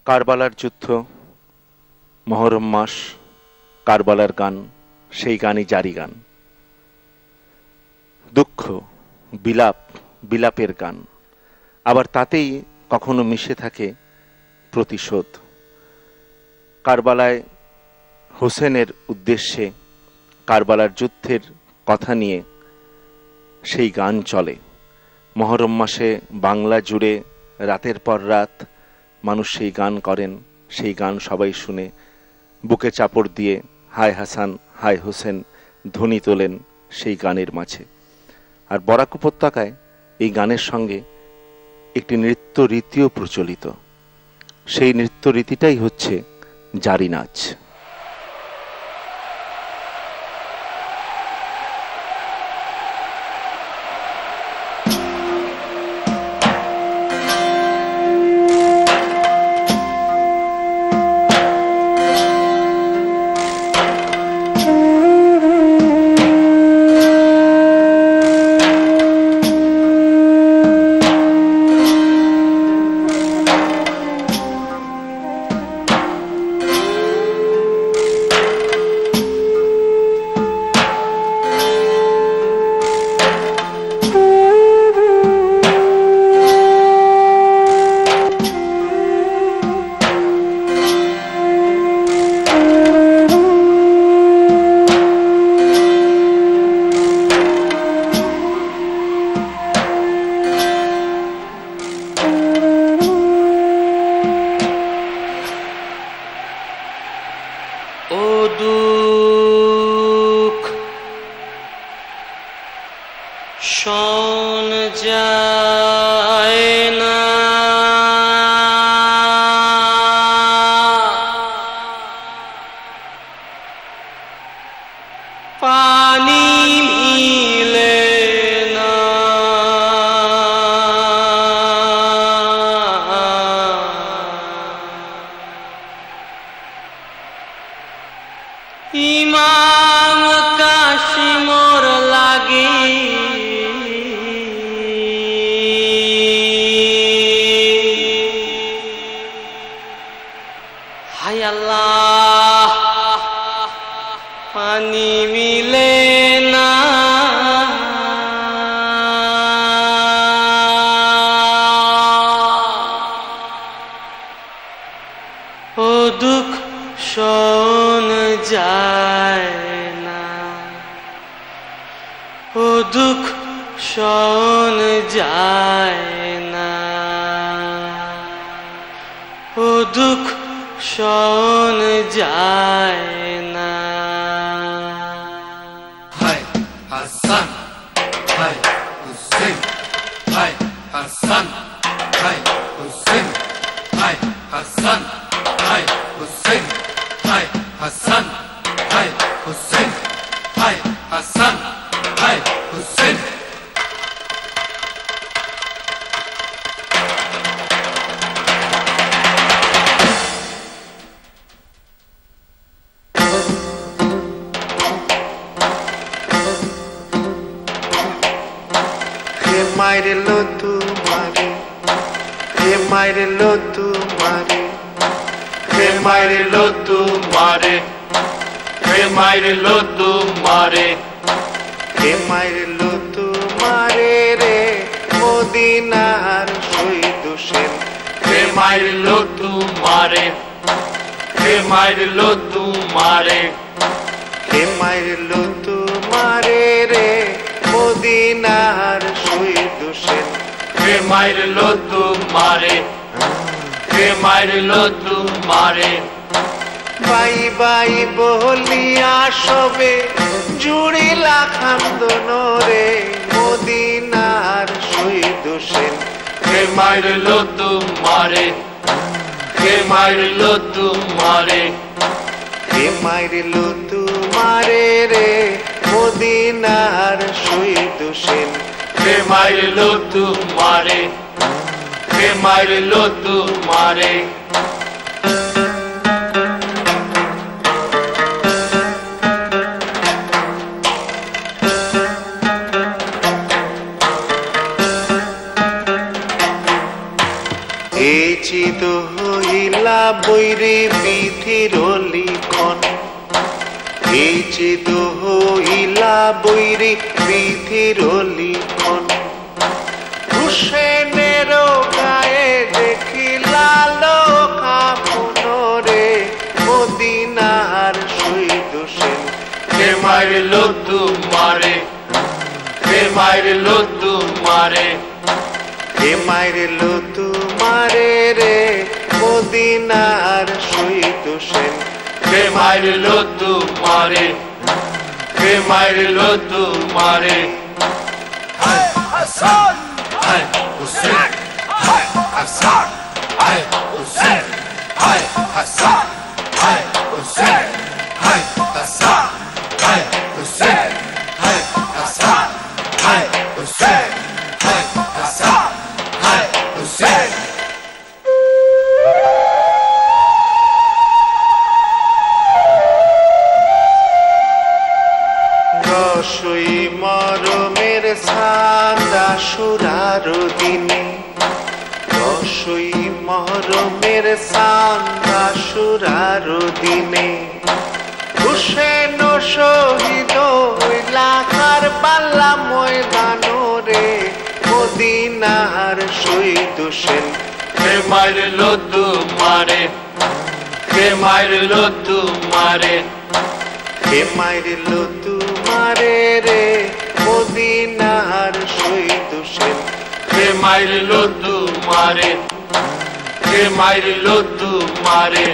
কারবালার যুদ্ধ, মহরম মাস, কারবালার গান, সেই গানই জারি গান। দুঃখ, বিলাপ, বিলাপের গান, আবার তাতেই কখনো মিশে থাকে প্রতিশোধ। কারবালায় হোসেনের উদ্দেশ্যে কারবালার যুদ্ধের কথা নিয়ে সেই গান চলে। মহরম মাসে বাংলা জুড়ে রাতের পর রাত মানুষ সেই গান করেন, সেই গান সবাই শুনে বুকে চাপড় দিয়ে হায় হাসান হায় হোসেন ধ্বনি তোলেন সেই গানের মাঝে। আর বরাক উপত্যকায় এই গানের সঙ্গে একটি নৃত্য রীতিও প্রচলিত। সেই নৃত্য রীতিটাই হচ্ছে জারি নাচ। শোন যায় না পানি মিলে না ইমাম কাশিমর লাগি হায় আল্লাহ পানি মিলে না ও দুঃখ শোন যায় না ও দুঃখ শোন যায় না ও দুঃখ শোন যায় না হায় হাসান হায় হুসেন হায় হাসান হায় হুসেন হায় হাসান হায় হুসেন হায় হাসান হায় হুসেন হায় হাসান হায় হুসেন মাইরে লো তোমারে হে মাইরে লো তোমারে হে মাইরে লো তোমারে হে মাইরে লো তোমারে হে মাইরে লো তোমারে রে মদিনার শহীদ হোসেন হে মাইরে লো তোমারে হে মাইরে লো তোমারে হে মাইরে লো তোমারে রে মদিনার শহীদ হোসেন হে মাইরে লো তোমারে হে মাইরে লো তোমারে বাই বাই বলিয়া সবে জুড়িলা খান্দন রে মদিনার শহীদ হোসেন হে মাইরে লো তোমারে হে মাইরে লো তোমারে হে মাইরে লো তোমারে রে মদিনার শহীদ হোসেন হে মাইরে লো তোমারে হে মাইরে লো তোমারে এই চিত হইলা বৈরে বিধির লিখন, এই চিত হইলা বৈরে বিধির লিখন। হুসেনের গায়ে দেখিলা লোকা পুনরে মদিনার শহীদ হোসেন। কে মারলো তোমারে, কে মারলো তোমারে, কে মারলো তোমারে রে মদিনার শহীদ হোসেন। কে মারলো তোমারে, কে মারলো তোমারে। হায় হাসান, হায় হুসেন, হায় হাসান, হায় হুসেন, হায় হাসান, হায় হুসেন, হায় হাসান, হায় হুসেন, হায় হাসান, হায় হুসেন, হায় হাসান, হায় হুসেন। রসই মরমের সান্দা সুরার দিনে, রসই মরমের সান্দা সুরার দিনে। হুসেন শহীদ হইলা কারবালা ময়দান রে মদিনার শহীদ হোসেন। কে মারলো তোমারে, কে মারলো তোমারে, কে মারলো তোমারে রে মদিনার শহীদ হোসেন। কে মারলো তোমারে, কে মারলো তোমারে।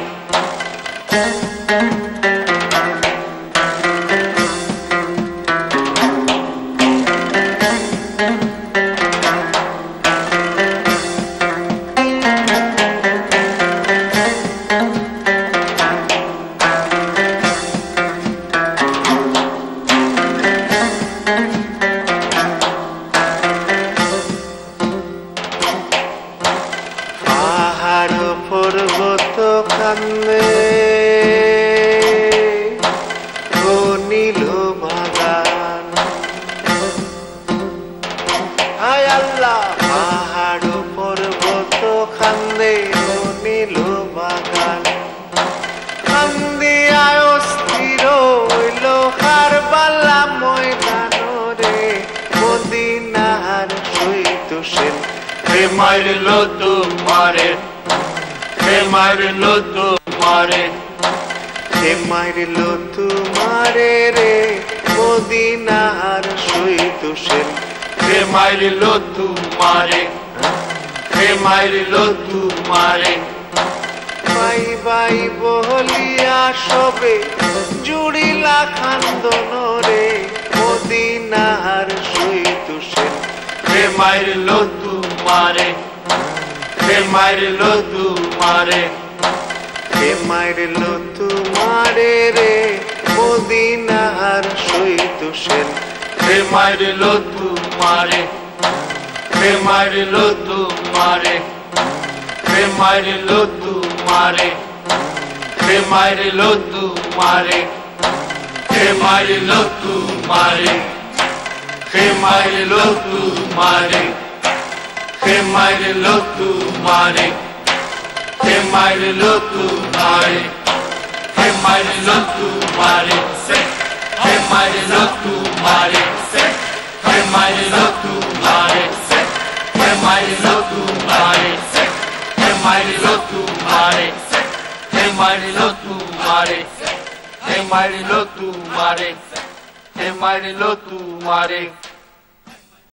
পাহাড় পর্বত কান্দে নীল বাগান, হায় আল্লাহ। পাহাড় পর্বত কান্দে নীল বাগান, কান্দিয়ায় অস্থির হইল কারবালা ময়দান রে মদিনার শহীদ হোসেন। কে মারলো তোমারে, কে মারলো তোমারে, কে মারলো তোমারে রে মদিনার শহীদ হোসেন। কে মারলো তোমারে, কে মারলো তোমারে। বাই বাই বলিয়া সবে জুড়িলা খান্দন রে মদিনার শহীদ হোসেন। কে মারলো তোমারে, কে মারলো তোমারে, কে মারলো তোমারে রে মদিনার শহীদ হোসেন। কে মারলো তোমারে, কে মারলো তোমারে, কে মারলো তোমারে, কে মারলো তোমারে, কে মারলো তোমারে, কে মারলো তোমারে, কে মারলো তোমারে, কে মারলো তোমারে, কে মারলো তোমারে, কে মারলো তোমারে, কে মারলো তোমারে, কে মারলো তোমারে, কে মারলো তোমারে, কে মারলো তোমারে, কে মারলো তোমারে, কে মারলো তোমারে।